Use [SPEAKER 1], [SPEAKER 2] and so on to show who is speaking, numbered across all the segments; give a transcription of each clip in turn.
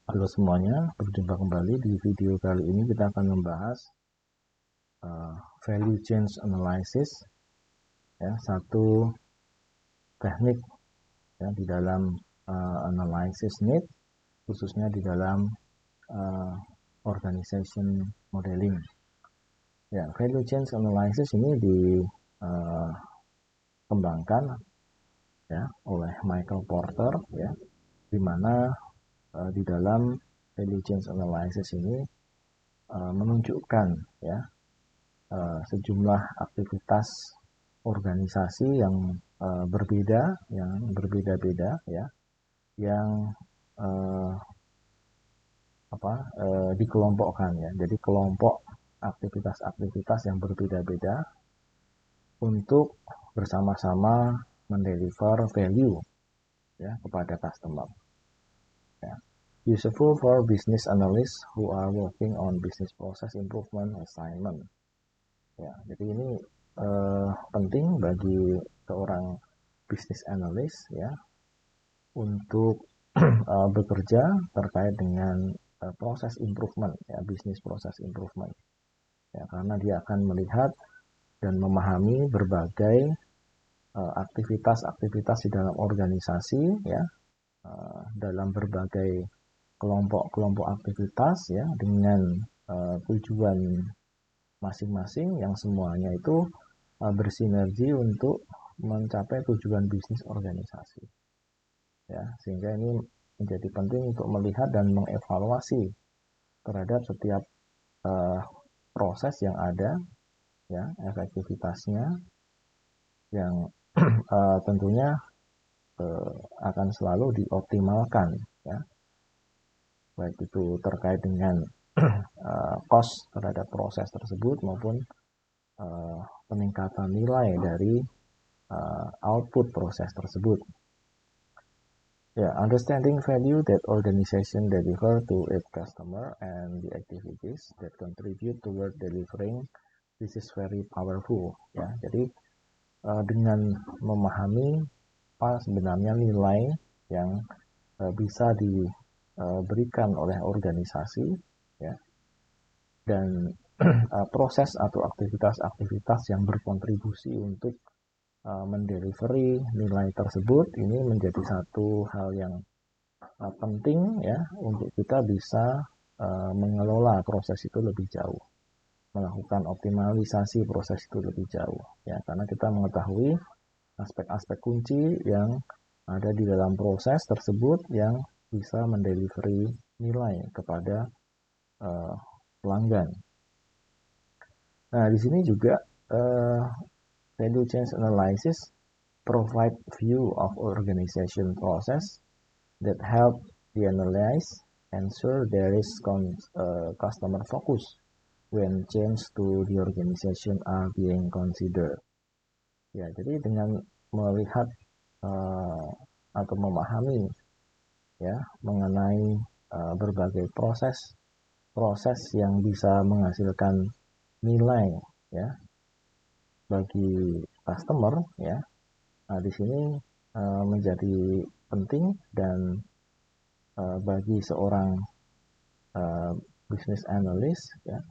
[SPEAKER 1] Halo semuanya, berjumpa kembali di video kali ini kita akan membahas value change analysis, ya, satu teknik ya di dalam analysis need, khususnya di dalam uh, organization modeling. Ya, value change analysis ini dikembangkan ya oleh Michael Porter, ya, di mana di dalam value change analysis ini menunjukkan ya sejumlah aktivitas organisasi yang berbeda-beda ya, yang uh, dikelompokkan ya. Jadi kelompok aktivitas-aktivitas yang berbeda-beda untuk bersama-sama mendeliver value ya kepada customer. Ya. Useful for business analysts who are working on business process improvement assignment. Ya, jadi ini penting bagi seorang business analyst ya untuk bekerja terkait dengan proses improvement ya, business process improvement ya, karena dia akan melihat dan memahami berbagai aktivitas-aktivitas di dalam organisasi ya, dalam berbagai kelompok-kelompok aktivitas ya, dengan tujuan masing-masing yang semuanya itu bersinergi untuk mencapai tujuan bisnis organisasi ya, sehingga ini menjadi penting untuk melihat dan mengevaluasi terhadap setiap uh, proses yang ada ya, efektivitasnya yang tentunya akan selalu dioptimalkan ya, baik itu terkait dengan cost terhadap proses tersebut maupun peningkatan nilai dari output proses tersebut. Yeah, understanding value that organization deliver to its customer and the activities that contribute toward delivering this is very powerful. Ya, jadi dengan memahami apa sebenarnya nilai yang bisa diberikan oleh organisasi, ya, dan proses atau aktivitas-aktivitas yang berkontribusi untuk mendelivery nilai tersebut, ini menjadi satu hal yang penting ya untuk kita bisa mengelola proses itu lebih jauh, melakukan optimalisasi proses itu lebih jauh ya, karena kita mengetahui aspek-aspek kunci yang ada di dalam proses tersebut yang bisa mendelivery nilai kepada pelanggan. Nah, di sini juga value change analysis provide view of organization process that help the analyze ensure there is customer focus when change to the organization are being considered. Ya, jadi dengan melihat atau memahami ya mengenai berbagai proses yang bisa menghasilkan nilai ya bagi customer ya. Nah, di sini menjadi penting dan bagi seorang business analyst ya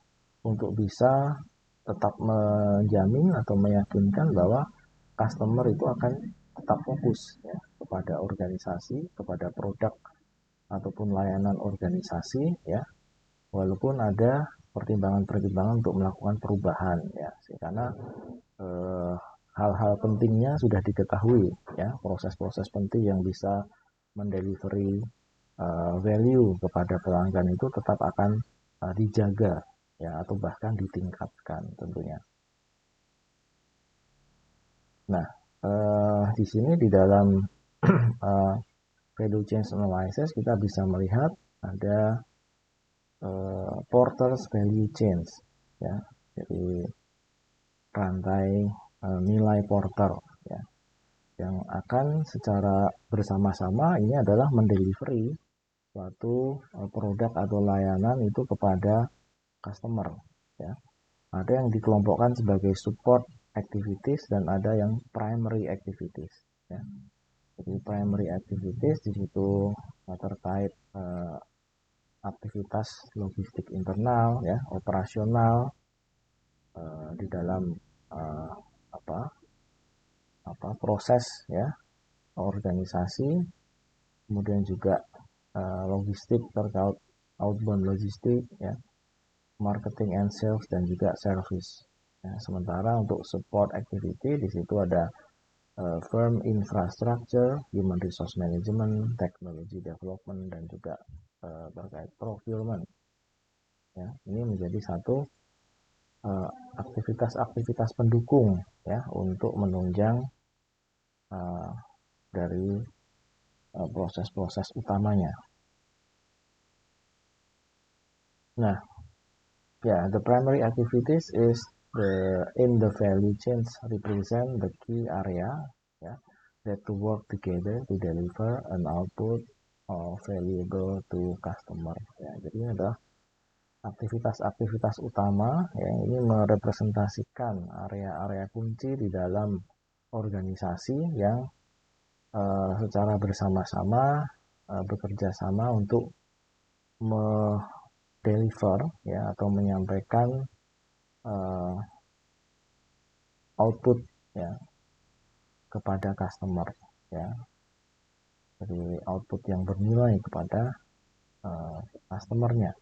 [SPEAKER 1] untuk bisa tetap menjamin atau meyakinkan bahwa customer itu akan tetap fokus ya kepada organisasi, kepada produk ataupun layanan organisasi ya, walaupun ada pertimbangan-pertimbangan untuk melakukan perubahan ya, karena hal-hal pentingnya sudah diketahui ya, proses-proses penting yang bisa mendelivery value kepada pelanggan itu tetap akan dijaga ya, atau bahkan ditingkatkan tentunya. Nah, di sini di dalam value change analysis kita bisa melihat ada Porter's value change ya, jadi rantai nilai Porter ya, yang akan secara bersama-sama ini adalah mendelivery suatu produk atau layanan itu kepada customer ya. Ada yang dikelompokkan sebagai support activities dan ada yang primary activities ya. Jadi primary activities di situ terkait aktivitas logistik internal, ya, operasional di dalam uh, proses, ya, organisasi, kemudian juga logistik terkait outbound logistik, ya, marketing and sales, dan juga service. Ya, sementara untuk support activity di situ ada firm infrastructure, human resource management, technology development, dan juga terkait procurement. Ya, ini menjadi satu aktivitas-aktivitas pendukung, ya, untuk menunjang dari proses-proses utamanya. Nah, yeah, the primary activities is in the value chains represent the key area, yeah, that to work together to deliver an output valuable to customer. Ya, jadi ini adalah aktivitas-aktivitas utama, ya, ini merepresentasikan area-area kunci di dalam organisasi yang secara bersama-sama bekerja sama untuk deliver, ya, atau menyampaikan output, ya, kepada customer, ya, dari output yang bernilai kepada customernya.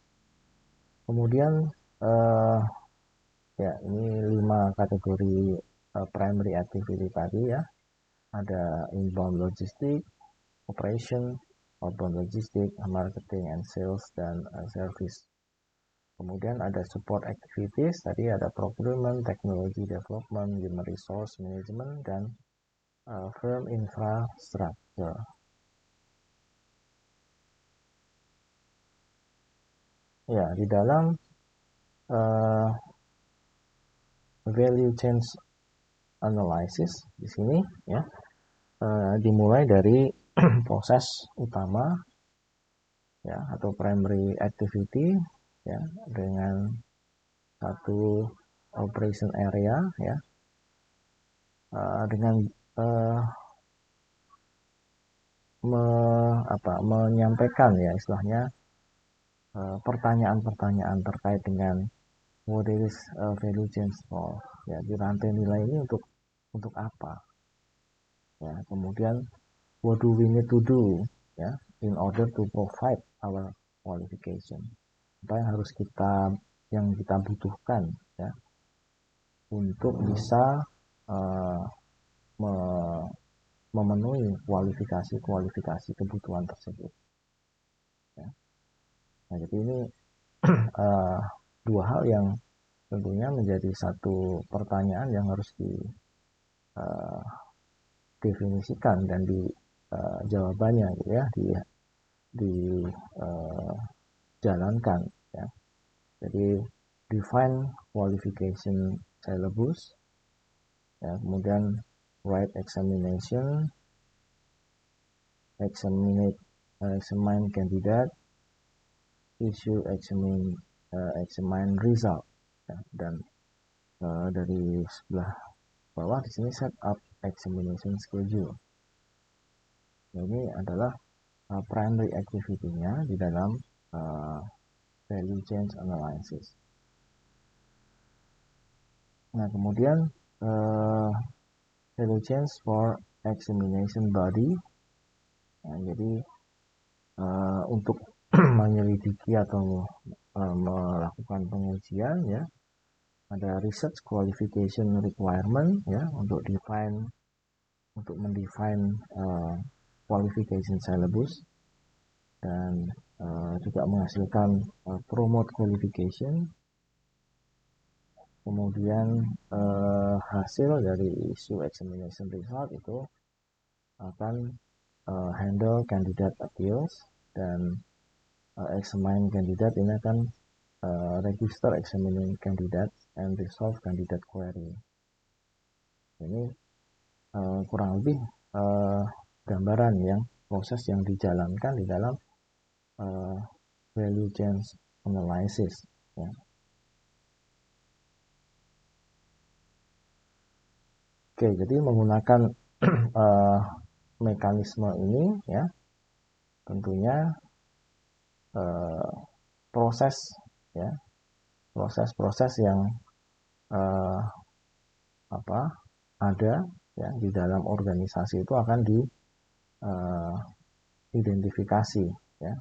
[SPEAKER 1] Kemudian ya, ini 5 kategori primary activity tadi, ya. Ada inbound logistik, operation, outbound logistik, marketing and sales, dan service. Kemudian ada support activities, tadi ada procurement, technology development, human resource management, dan firm infrastructure. Ya, di dalam value chain analysis di sini, ya, dimulai dari proses utama, ya, atau primary activity, ya, dengan satu operation area, ya, dengan menyampaikan, ya, istilahnya pertanyaan-pertanyaan terkait dengan what is value chain for, ya, di rantai nilai ini untuk apa, ya. Kemudian what do we need to do, ya, in order to provide our qualification, apa yang kita butuhkan, ya, untuk bisa memenuhi kualifikasi kebutuhan tersebut, ya. Nah, jadi ini dua hal yang tentunya menjadi satu pertanyaan yang harus didefinisikan dan di jawabannya, gitu, ya, dijalankan, ya. Jadi define qualification syllabus, ya, kemudian write examination, examine candidate, issue examine result, ya. Dan dari sebelah bawah di sini set up examination schedule. Nah, ini adalah primary activity-nya di dalam value chain analysis. Nah, kemudian value chains for examination body. Nah, jadi untuk menyelidiki atau melakukan pengujian, ya, ada research qualification requirement, ya, untuk mendefine qualification syllabus, dan juga menghasilkan promote qualification. Kemudian hasil dari issue examination result itu akan handle candidate appeals, dan examine candidate ini akan register examining candidate and resolve candidate query. Ini kurang lebih gambaran yang proses yang dijalankan di dalam value chain analysis, ya. Oke, jadi menggunakan mekanisme ini, ya, tentunya proses ya, proses-proses yang ada ya di dalam organisasi itu akan diidentifikasi ya.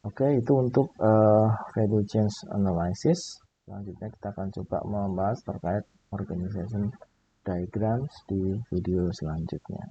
[SPEAKER 1] Oke, itu untuk value change analysis. Selanjutnya kita akan coba membahas terkait organization diagrams di video selanjutnya.